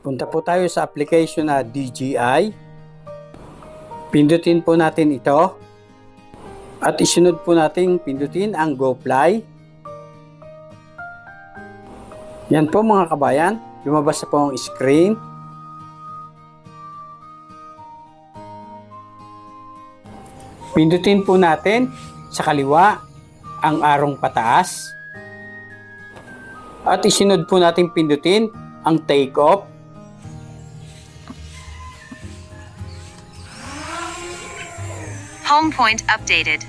Punta po tayo sa application na DJI. Pindutin po natin ito. At isunod po natin pindutin ang GoFly. Yan po mga kabayan. Lumabas na po ang screen. Pindutin po natin sa kaliwa ang arong pataas. At isunod po natin pindutin ang take off. Home point updated.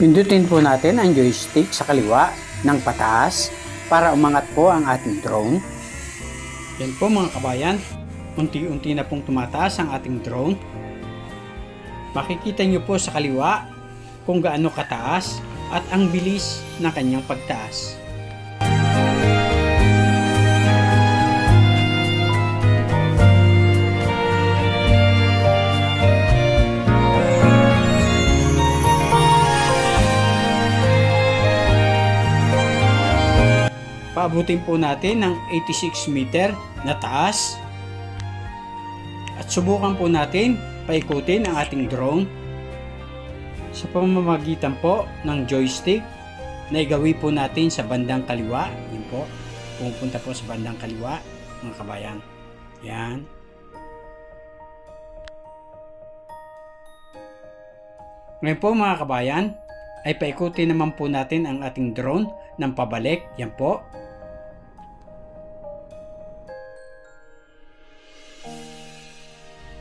Pindutin po natin ang joystick sa kaliwa ng pataas para umangat po ang ating drone. Yan po mga kabayan, unti-unti na pong tumataas ang ating drone. Makikita nyo po sa kaliwa kung gaano kataas at ang bilis ng kanyang pagtaas. Paabutin po natin ng 86 meter na taas at subukan po natin paikutin ang ating drone sa pamamagitan po ng joystick na igawi po natin sa bandang kaliwa. Yan po, pupunta po sa bandang kaliwa mga kabayan. Yan. Ngayon po mga kabayan ay paikutin naman po natin ang ating drone ng pabalik. Yan po.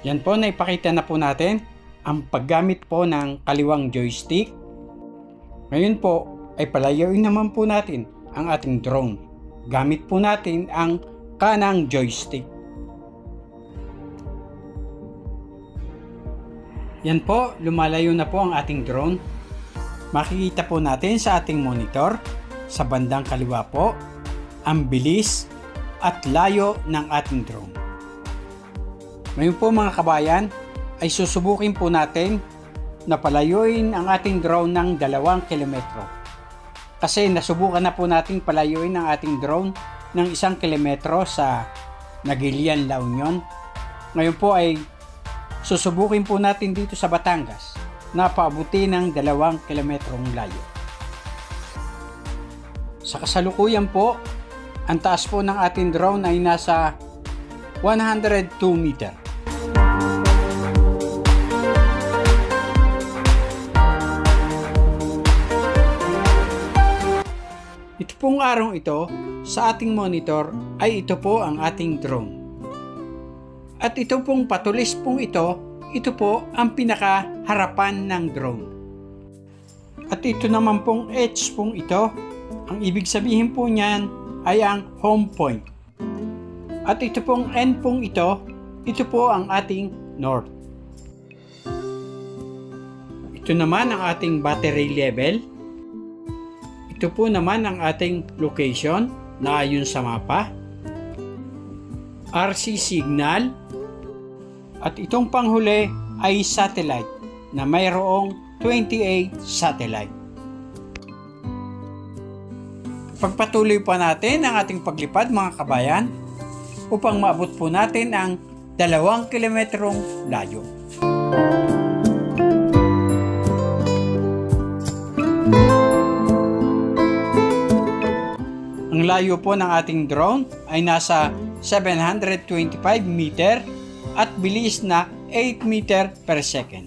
Yan po, naipakita na po natin ang paggamit po ng kaliwang joystick. Ngayon po ay palayuin naman po natin ang ating drone. Gamit po natin ang kanang joystick. Yan po, lumalayo na po ang ating drone. Makikita po natin sa ating monitor sa bandang kaliwa po ang bilis at layo ng ating drone. Ngayon po mga kabayan ay susubukin po natin na palayuin ang ating drone ng 2 kilometro. Kasi nasubukan na po natin palayuin ang ating drone ng 1 kilometro sa Nagilian, La Union. Ngayon po ay susubukin po natin dito sa Batangas na paabuti ng 2 kilometrong layo. Sa kasalukuyan po, ang taas po ng ating drone ay nasa 102 meter. Ito pong arong ito, sa ating monitor ay ito po ang ating drone. At ito pong patulis pong ito po ang pinakaharapan ng drone. At ito naman pong edge pong ito, ang ibig sabihin po niyan ay ang home point. At ito pong end pong ito po ang ating north. Ito naman ang ating battery level. Ito po naman ang ating location na ayon sa mapa. RC signal. At itong panghuli ay satellite na mayroong 28 satellite. Pagpatuloy pa natin ang ating paglipad mga kabayan upang maabot po natin ang 2 kilometrong layo. Ang layo po ng ating drone ay nasa 725 meter at bilis na 8 meter per second.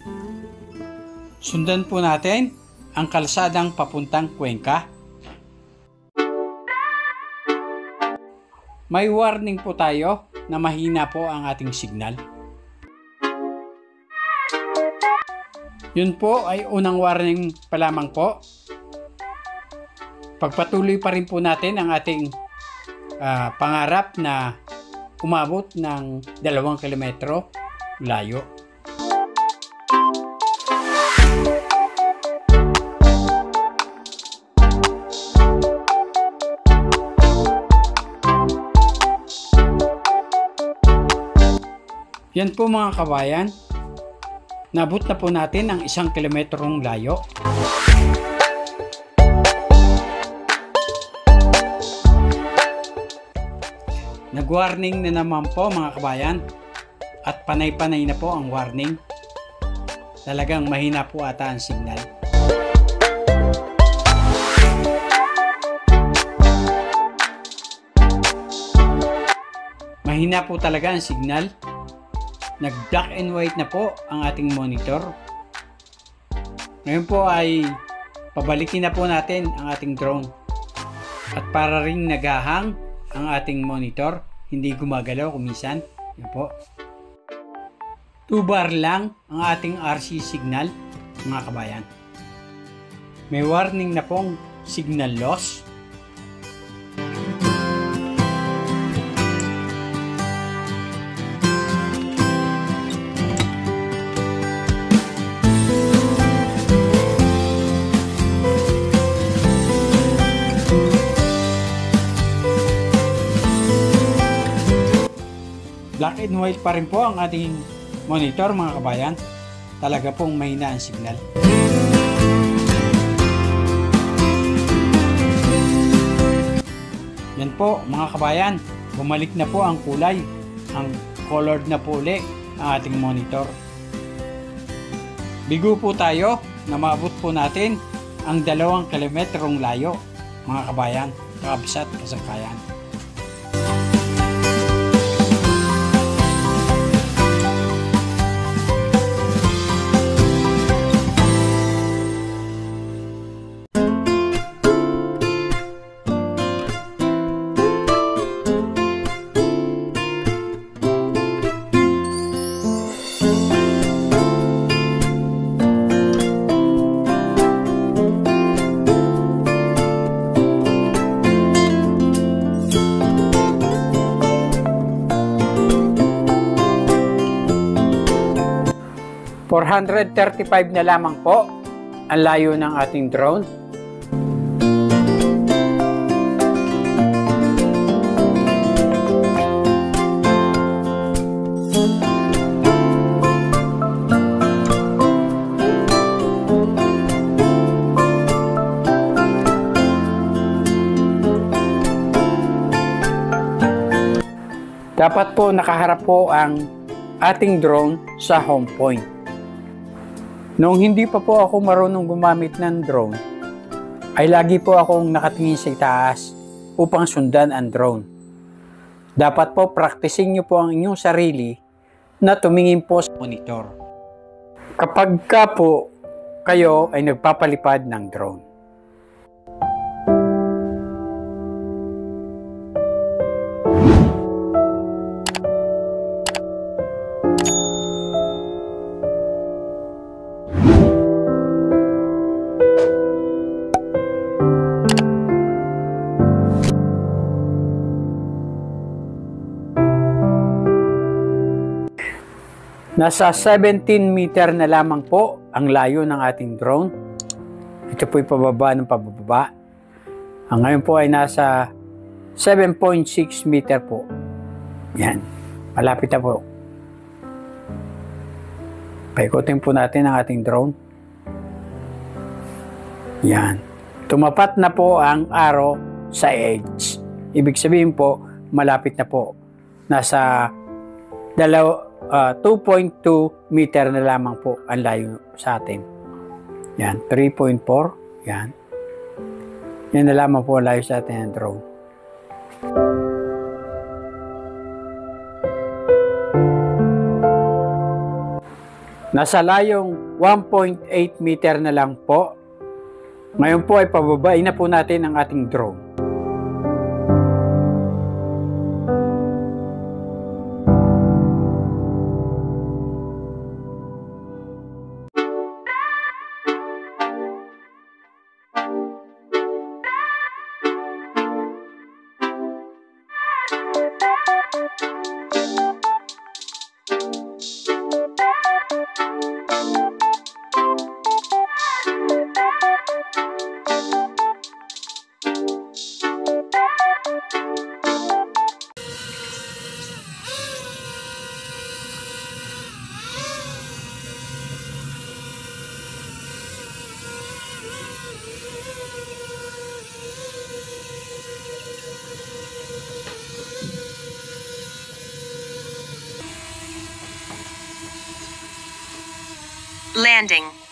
Sundan po natin ang kalsadang papuntang Cuenca. May warning po tayo na mahina po ang ating signal. Yun po ay unang warning pa lamang po. Pagpatuloy pa rin po natin ang ating pangarap na umabot ng 2 kilometro layo. Yan po mga kabayan, nabot na po natin ang 1 kilometrong layo. Nag-warning na naman po mga kabayan at panay-panay na po ang warning. Talagang mahina po ata ang signal. Mahina po talaga ang signal. Nag-black and white na po ang ating monitor. Ngayon po ay pabalikin na po natin ang ating drone. At para ring naghahang ang ating monitor, hindi gumagalaw kuminsan. Yan po. 2 bar lang ang ating RC signal mga kabayan. May warning na pong signal loss. Black and white pa rin po ang ating monitor mga kabayan. Talaga pong mahina ang signal. Yan po mga kabayan, bumalik na po ang kulay. Ang colored na po uli ang ating monitor. Bigo po tayo na maabot po natin ang 2 kilometrong layo mga kabayan, kakabsat kasangkayan. $435 na lamang po ang layo ng ating drone. Dapat po nakaharap po ang ating drone sa home point. Noong hindi pa po ako marunong gumamit ng drone, ay lagi po akong nakatingin sa itaas upang sundan ang drone. Dapat po practicing nyo po ang inyong sarili na tumingin po sa monitor. Kapag ka po kayo ay nagpapalipad ng drone. Nasa 17 meter na lamang po ang layo ng ating drone. Ito po ay pababa ng pababa. Ang ngayon po ay nasa 7.6 meter po. Yan. Malapit na po. Paikutin po natin ang ating drone. Yan. Tumapat na po ang arrow sa edge. Ibig sabihin po, malapit na po. Nasa 2.2 meter na lamang po ang layo sa atin. Yan, 3.4. Yan. Yan na lamang po ang layo sa atin ng drone. Nasa layong 1.8 meter na lang po. Ngayon po ay pababain na po natin ang ating drone. Landing.